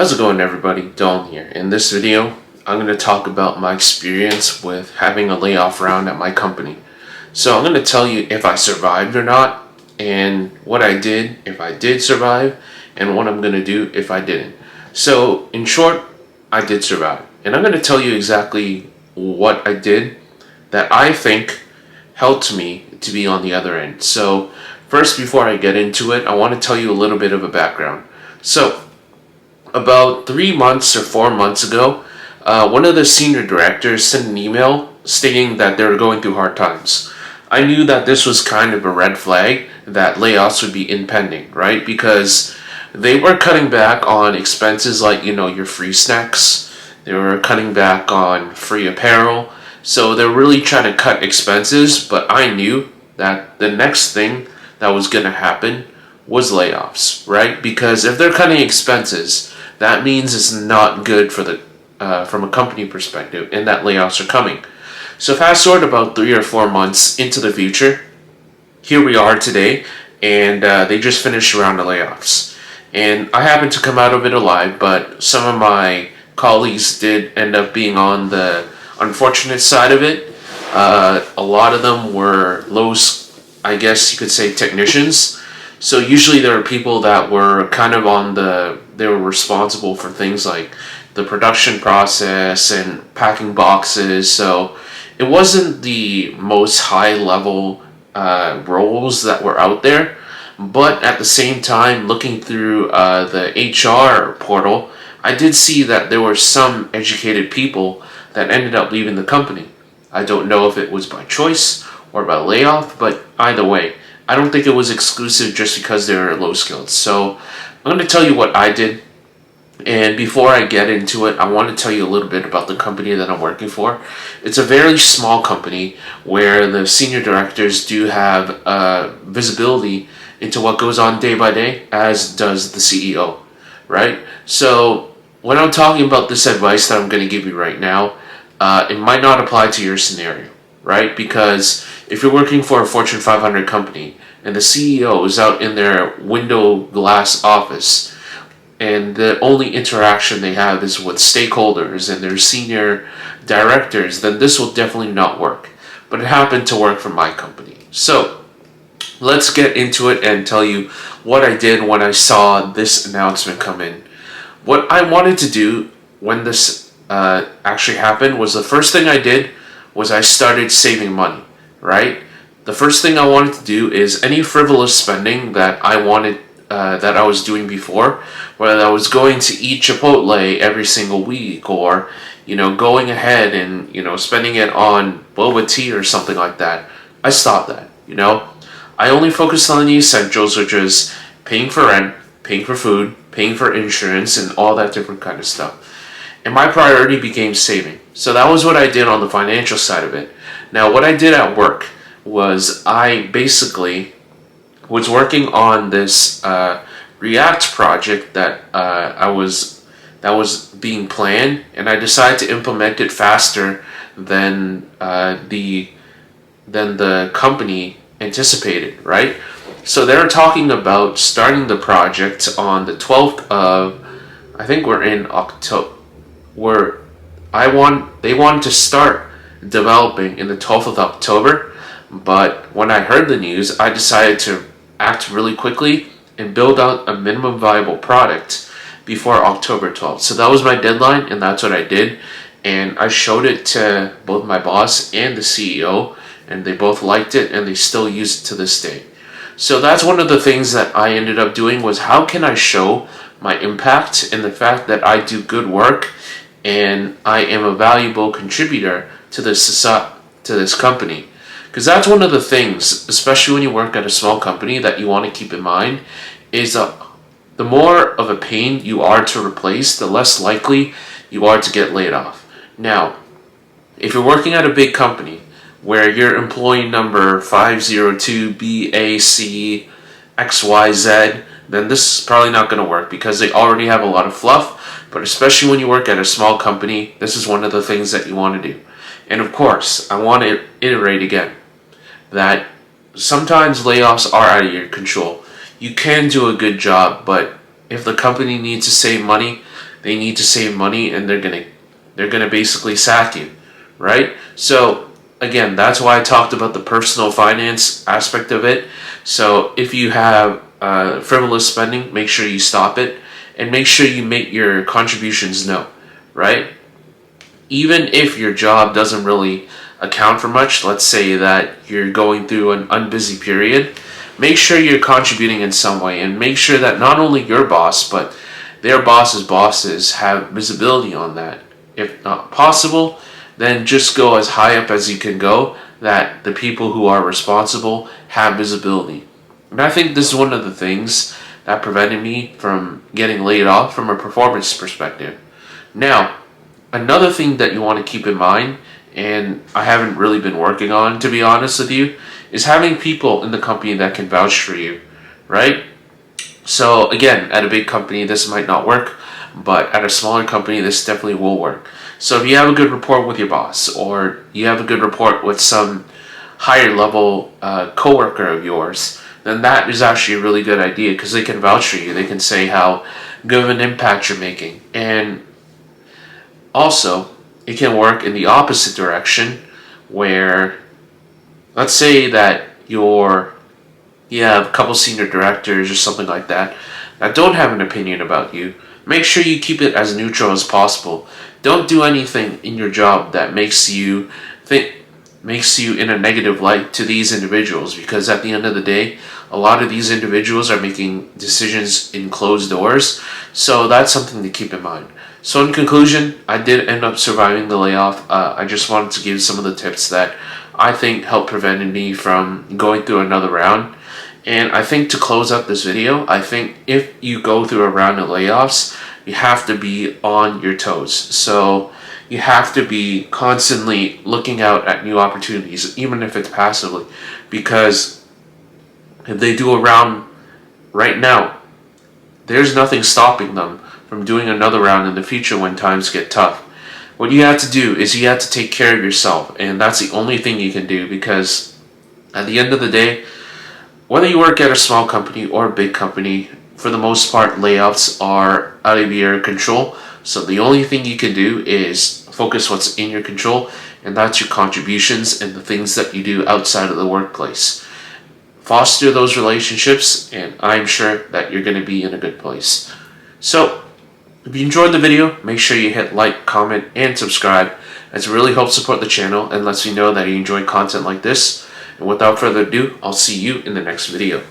How's it going, everybody? Don here. In this video, I'm going to talk about my experience with having a layoff round at my company. So I'm going to tell you if I survived or not, and what I did if I did survive, and what I'm going to do if I didn't. So in short, I did survive. And I'm going to tell you exactly what I did that I think helped me to be on the other end. So first, before I get into it, I want to tell you a little bit of a background. So about 3 months or 4 months ago, one of the senior directors sent an email stating that they were going through hard times. I knew that this was kind of a red flag that layoffs would be impending, right? Because they were cutting back on expenses like, your free snacks. They were cutting back on free apparel. So they're really trying to cut expenses, but I knew that the next thing that was going to happen was layoffs, right? Because if they're cutting expenses, that means it's not good for the from a company perspective, and that layoffs are coming. So fast forward about 3 or 4 months into the future, here we are today, and they just finished a round of layoffs. And I happened to come out of it alive, but some of my colleagues did end up being on the unfortunate side of it. A lot of them were I guess you could say, technicians. So usually there are people that were kind of they were responsible for things like the production process and packing boxes. So it wasn't the most high level roles that were out there. But at the same time, looking through the HR portal, I did see that there were some educated people that ended up leaving the company. I don't know if it was by choice or by layoff, but either way, I don't think it was exclusive just because they were low skilled. So I'm going to tell you what I did. And before I get into it, I want to tell you a little bit about the company that I'm working for. It's a very small company where the senior directors do have visibility into what goes on day by day, as does the CEO, right? So when I'm talking about this advice that I'm going to give you right now, it might not apply to your scenario, right? Because if you're working for a Fortune 500 company and the CEO is out in their window glass office and the only interaction they have is with stakeholders and their senior directors, then this will definitely not work. But it happened to work for my company. So let's get into it and tell you what I did when I saw this announcement come in. What I wanted to do when this actually happened was the first thing I did was I started saving money, right? The first thing I wanted to do is any frivolous spending that I was doing before, whether I was going to eat Chipotle every single week or, going ahead and, spending it on boba tea or something like that. I stopped that, I only focused on the essentials, which is paying for rent, paying for food, paying for insurance, and all that different kind of stuff. And my priority became saving. So that was what I did on the financial side of it. Now, what I did at work was I basically was working on this React project that was being planned, and I decided to implement it faster than the company anticipated, right? So they're talking about starting the project on the 12th of, I think we're in October, they wanted to start developing in the 12th of October, but when I heard the news, I decided to act really quickly and build out a minimum viable product before October 12th. So that was my deadline, and that's what I did. And I showed it to both my boss and the CEO, and they both liked it, and they still use it to this day. So that's one of the things that I ended up doing was how can I show my impact and the fact that I do good work and I am a valuable contributor to this company. Because that's one of the things, especially when you work at a small company, that you want to keep in mind is the more of a pain you are to replace, the less likely you are to get laid off. Now, if you're working at a big company where you're employee number 502BACXYZ, then this is probably not going to work because they already have a lot of fluff. But especially when you work at a small company, this is one of the things that you want to do. And of course, I want to iterate again that sometimes layoffs are out of your control. You can do a good job, but if the company needs to save money, they need to save money, and they're gonna basically sack you, right? So again, that's why I talked about the personal finance aspect of it. So if you have frivolous spending, make sure you stop it, and make sure you make your contributions known, right? Even if your job doesn't really account for much, let's say that you're going through an unbusy period, make sure you're contributing in some way, and make sure that not only your boss, but their boss's bosses have visibility on that. If not possible, then just go as high up as you can go, that the people who are responsible have visibility. And I think this is one of the things that prevented me from getting laid off from a performance perspective. Now, another thing that you want to keep in mind, and I haven't really been working on, to be honest with you, is having people in the company that can vouch for you, right? So again, at a big company, this might not work, but at a smaller company, this definitely will work. So if you have a good rapport with your boss, or you have a good rapport with some higher level coworker of yours, then that is actually a really good idea, because they can vouch for you. They can say how good of an impact you're making. And also, it can work in the opposite direction, where let's say that you have a couple senior directors or something like that don't have an opinion about you. Make sure you keep it as neutral as possible. Don't do anything in your job that makes you in a negative light to these individuals, because at the end of the day, a lot of these individuals are making decisions in closed doors. So that's something to keep in mind. So in conclusion, I did end up surviving the layoff. I just wanted to give some of the tips that I think helped prevent me from going through another round. And I think to close up this video, I think if you go through a round of layoffs, you have to be on your toes. So you have to be constantly looking out at new opportunities, even if it's passively. Because if they do a round right now, there's nothing stopping them from doing another round in the future when times get tough. What you have to do is you have to take care of yourself, and that's the only thing you can do, because at the end of the day, whether you work at a small company or a big company, for the most part, layoffs are out of your control. So the only thing you can do is focus what's in your control, and that's your contributions and the things that you do outside of the workplace. Foster those relationships, and I'm sure that you're going to be in a good place. So, if you enjoyed the video, make sure you hit like, comment, and subscribe, as it really helps support the channel and lets me know that you enjoy content like this. And without further ado, I'll see you in the next video.